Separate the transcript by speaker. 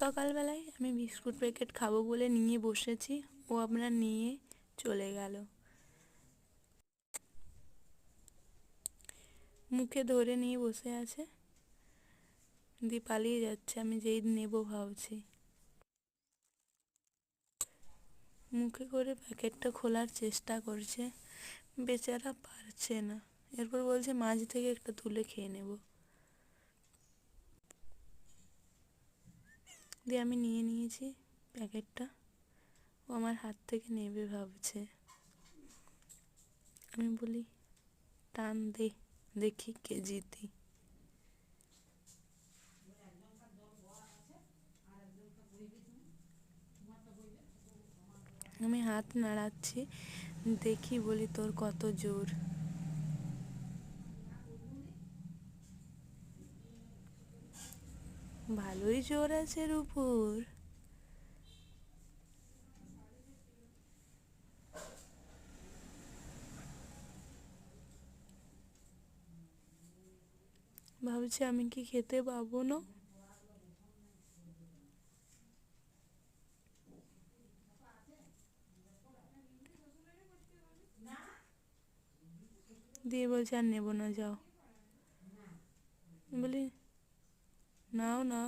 Speaker 1: সকালবেলায় আমি biscuit packet খাবো বলে নিয়ে বসেছি, ও আপনার নিয়ে চলে গেল। মুখে ধরে নিয়ে বসে আছে, দিয়ে পালিয়ে যাচ্ছে। আমি যেই নেব ভাবছি, মুখে করে প্যাকেটটা খোলার চেষ্টা করছে, বেচারা পারছে না। এরপর বলছে মাঝ থেকে একটা তুলে খেয়ে নেব। দিয়ে আমি নিয়ে নিয়েছি প্যাকেটটা, ও আমার হাত থেকে নেবে ভাবছে। আমি বলি টান দে, দেখি কে জিতি। আমি হাত নাড়াচ্ছি, দেখি বলি তোর কত জোর। ভালোই জোর আছে রূপুর। ভাবছি আমি কি খেতে পাবো না। দিয়ে বলছে আর নেবো না, যাও। বলি নাও নাও।